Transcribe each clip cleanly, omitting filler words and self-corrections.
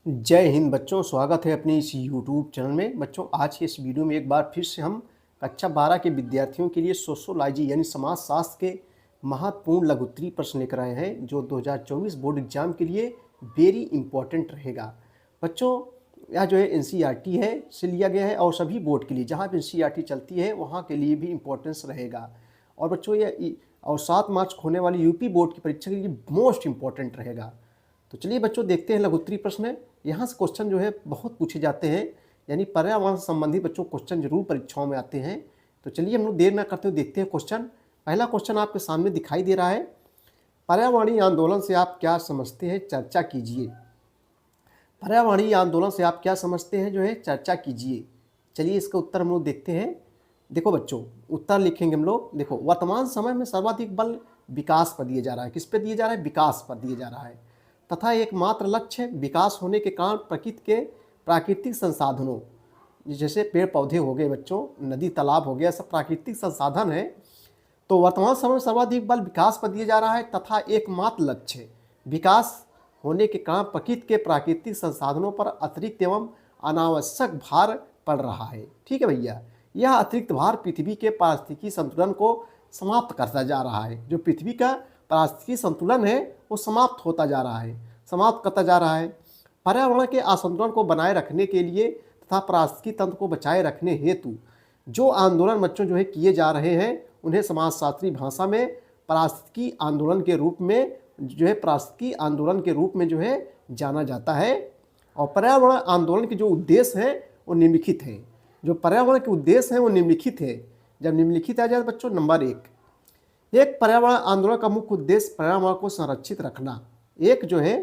जय हिंद बच्चों, स्वागत है अपने इस यूट्यूब चैनल में। बच्चों, आज के इस वीडियो में एक बार फिर से हम कक्षा 12 के विद्यार्थियों के लिए सोशोलॉजी यानी समाजशास्त्र के महत्वपूर्ण लघुत्तरीय प्रश्न लेकर आए हैं, जो 2024 बोर्ड एग्जाम के लिए वेरी इंपॉर्टेंट रहेगा। बच्चों, यह जो है एनसीईआरटी है से लिया गया है और सभी बोर्ड के लिए जहाँ भी एनसीईआरटी चलती है वहाँ के लिए भी इम्पोर्टेंस रहेगा। और बच्चों, यह और 7 मार्च को होने वाली यूपी बोर्ड की परीक्षा के लिए मोस्ट इम्पॉर्टेंट रहेगा। तो चलिए बच्चों, देखते हैं लघुत्तरीय प्रश्न है। यहाँ से क्वेश्चन जो है बहुत पूछे जाते हैं, यानी पर्यावरण से संबंधित बच्चों क्वेश्चन जरूर परीक्षाओं में आते हैं। तो चलिए हम लोग देर न करते हुए देखते हैं क्वेश्चन। पहला क्वेश्चन आपके सामने दिखाई दे रहा है, पर्यावरणीय आंदोलन से आप क्या समझते हैं, चर्चा कीजिए। पर्यावरणीय आंदोलन से आप क्या समझते हैं, जो है चर्चा कीजिए। चलिए इसका उत्तर हम लोग देखते हैं। देखो बच्चों, उत्तर लिखेंगे हम लोग। देखो, वर्तमान समय में सर्वाधिक बल विकास पर दिया जा रहा है। किस पे दिया जा रहा है? विकास पर दिया जा रहा है, तथा एकमात्र लक्ष्य विकास होने के कारण प्रकृति के प्राकृतिक संसाधनों, जैसे पेड़ पौधे हो गए बच्चों, नदी तालाब हो गया, सब प्राकृतिक संसाधन है। तो वर्तमान समय में सर्वाधिक बल विकास पर दिया जा रहा है तथा एकमात्र लक्ष्य विकास होने के कारण प्रकृति के प्राकृतिक संसाधनों पर अतिरिक्त एवं अनावश्यक भार पड़ रहा है। ठीक है भैया, यह अतिरिक्त भार पृथ्वी के पारिस्थितिकी संतुलन को समाप्त करता जा रहा है। जो पृथ्वी का पारिस्थितिकी संतुलन है वो समाप्त होता जा रहा है, समाप्त करता जा रहा है। पर्यावरण के असंतुलन को बनाए रखने के लिए तथा पारिस्थितिकी तंत्र को बचाए रखने हेतु जो आंदोलन बच्चों जो है किए जा रहे हैं, उन्हें समाजशास्त्री भाषा में पारिस्थितिकी आंदोलन के रूप में जो है जाना जाता है। और पर्यावरण आंदोलन के जो उद्देश्य हैं वो निम्नलिखित हैं। जो पर्यावरण के उद्देश्य हैं वो निम्नलिखित है। जब निम्नलिखित आ जाए बच्चों, नंबर एक पर्यावरण आंदोलन का मुख्य उद्देश्य पर्यावरण को संरक्षित रखना। एक जो है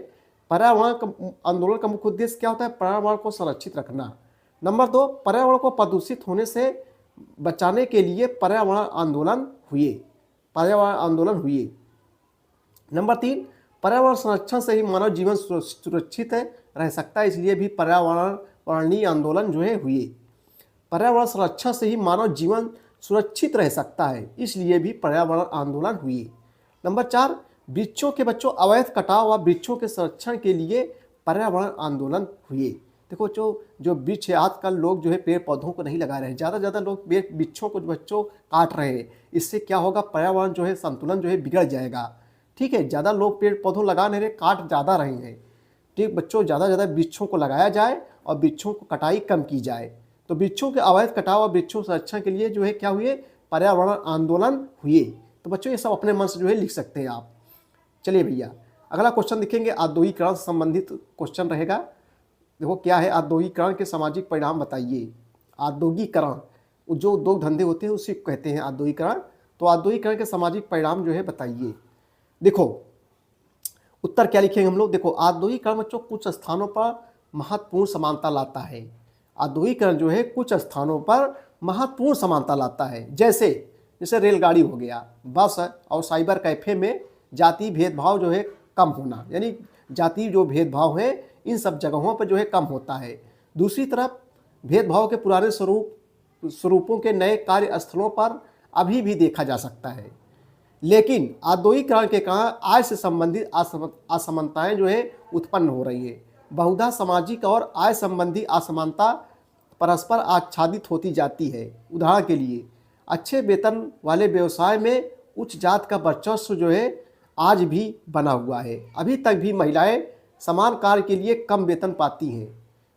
पर्यावरण आंदोलन का मुख्य उद्देश्य क्या होता है? पर्यावरण को संरक्षित रखना। नंबर 2, पर्यावरण को प्रदूषित होने से बचाने के लिए पर्यावरण आंदोलन हुए। नंबर 3, पर्यावरण संरक्षण से ही मानव जीवन सुरक्षित रह सकता है, इसलिए भी पर्यावरणीय आंदोलन जो है हुए। पर्यावरण संरक्षण से ही मानव जीवन सुरक्षित रह सकता है, इसलिए भी पर्यावरण आंदोलन हुए। नंबर 4, वृक्षों के बच्चों अवैध कटाव व वृक्षों के संरक्षण के लिए पर्यावरण आंदोलन हुए। देखो, जो वृक्ष है, आजकल लोग जो है पेड़ पौधों को नहीं लगा रहे हैं, ज़्यादा लोग वृक्षों को बच्चों काट रहे हैं। इससे क्या होगा? पर्यावरण जो है संतुलन जो है बिगड़ जाएगा। ठीक है, ज़्यादा लोग पेड़ पौधों लगा नहीं रहे, काट ज़्यादा रहे हैं। ठीक बच्चों, ज़्यादा वृक्षों को लगाया जाए और वृक्षों को कटाई कम की जाए। तो वृक्षों के अवैध कटाव और वृक्षों संरक्षण के लिए जो है क्या हुए? पर्यावरण आंदोलन हुए। तो बच्चों, ये सब अपने मन से जो है लिख सकते हैं आप। चलिए भैया, अगला क्वेश्चन देखेंगे, औद्योगिकरण से संबंधित क्वेश्चन रहेगा। देखो क्या है, औद्योगिकरण के सामाजिक परिणाम बताइए। औद्योगिकरण, जो उद्योग धंधे होते हैं उसी को कहते हैं औद्योगिकरण। तो औद्योगिकरण के सामाजिक परिणाम जो है बताइए। देखो उत्तर क्या लिखेंगे हम लोग। देखो, औद्योगिकरण बच्चों कुछ स्थानों पर महत्वपूर्ण समानता लाता है। औद्योगिकरण जो है कुछ स्थानों पर महत्वपूर्ण समानता लाता है, जैसे रेलगाड़ी हो गया, बस और साइबर कैफे में जाति भेदभाव जो है कम होना, यानी जाति जो भेदभाव है इन सब जगहों पर जो है कम होता है। दूसरी तरफ भेदभाव के पुराने स्वरूपों के नए कार्यस्थलों पर अभी भी देखा जा सकता है, लेकिन औद्योगिकरण के कारण आय से संबंधित असमानताएं जो है उत्पन्न हो रही है। बहुधा सामाजिक और आय संबंधी असमानता परस्पर आच्छादित होती जाती है। उदाहरण के लिए, अच्छे वेतन वाले व्यवसाय में उच्च जात का वर्चस्व जो है आज भी बना हुआ है। अभी तक भी महिलाएं समान कार्य के लिए कम वेतन पाती हैं।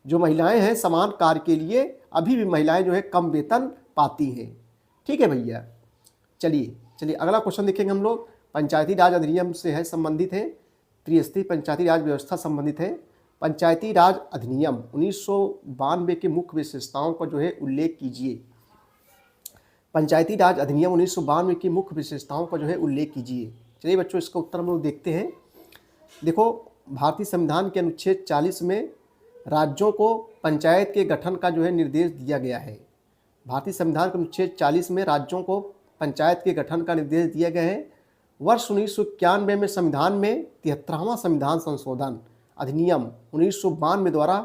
जो महिलाएं हैं समान कार्य के लिए अभी भी महिलाएं जो है कम वेतन पाती हैं। ठीक है भैया, चलिए अगला क्वेश्चन देखेंगे हम लोग। पंचायती राज अधिनियम से है संबंधित है, त्रिस्तरीय पंचायती राज व्यवस्था संबंधित है। पंचायती राज अधिनियम 1992 की मुख्य विशेषताओं का जो है उल्लेख कीजिए। पंचायती राज अधिनियम 1992 की मुख्य विशेषताओं का जो है उल्लेख कीजिए। चलिए बच्चों, इसका उत्तर हम लोग देखते हैं। देखो, भारतीय संविधान के अनुच्छेद 40 में राज्यों को पंचायत के गठन का जो है निर्देश दिया गया है। भारतीय संविधान के अनुच्छेद 40 में राज्यों को पंचायत के गठन का निर्देश दिया गया है। वर्ष 1991 में संविधान में 73वां संविधान संशोधन अधिनियम 1992 द्वारा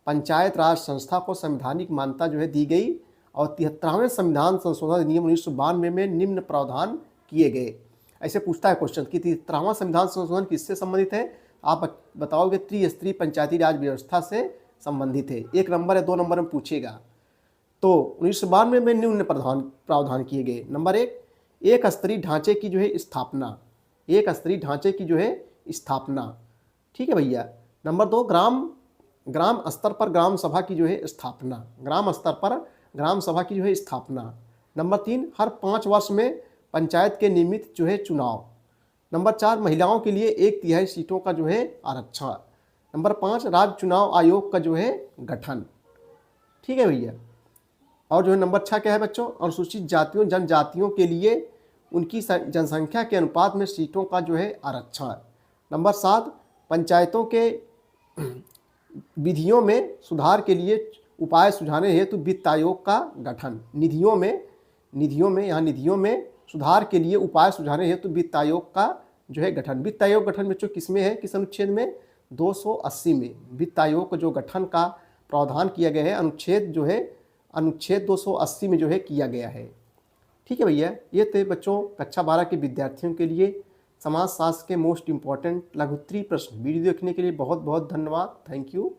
पंचायत राज संस्था को संवैधानिक मान्यता जो है दी गई और 73वें संविधान संशोधन अधिनियम 1992 में निम्न प्रावधान किए गए। ऐसे पूछता है क्वेश्चन कि 73वां संविधान संशोधन किससे संबंधित है? आप बताओगे त्रिस्तरीय पंचायती राज व्यवस्था से संबंधित है। 1 नंबर या 2 नंबर में पूछेगा। तो 1992 में निम्न प्रावधान किए गए। नंबर 1, एक स्तरीय ढांचे की जो है स्थापना, एक स्तरीय ढांचे की जो है स्थापना, ठीक है भैया। नंबर 2, ग्राम स्तर पर ग्राम सभा की जो है स्थापना, ग्राम स्तर पर ग्राम सभा की जो है स्थापना। नंबर 3, हर 5 वर्ष में पंचायत के नियमित जो है चुनाव। नंबर 4, महिलाओं के लिए 1/3 सीटों का जो है आरक्षण। नंबर 5, राज्य चुनाव आयोग का जो है गठन, ठीक है भैया। और जो है नंबर 6 क्या है बच्चों, अनुसूचित जातियों जनजातियों के लिए उनकी जनसंख्या के अनुपात में सीटों का जो है आरक्षण। नंबर 7, पंचायतों के विधियों में सुधार के लिए उपाय सुझाने हेतु वित्त आयोग का गठन। निधियों में सुधार के लिए उपाय सुझाने हेतु वित्त आयोग का जो है गठन। वित्त आयोग गठन बच्चों किसमें है, किस अनुच्छेद में, 280 में वित्त आयोग को जो गठन का प्रावधान किया गया है अनुच्छेद 280 में जो है किया गया है, ठीक है भैया। ये थे बच्चों कक्षा 12 के विद्यार्थियों के लिए समाजशास्त्र के मोस्ट इंपॉर्टेंट लघुत्तरीय प्रश्न। वीडियो देखने के लिए बहुत बहुत धन्यवाद। Thank you.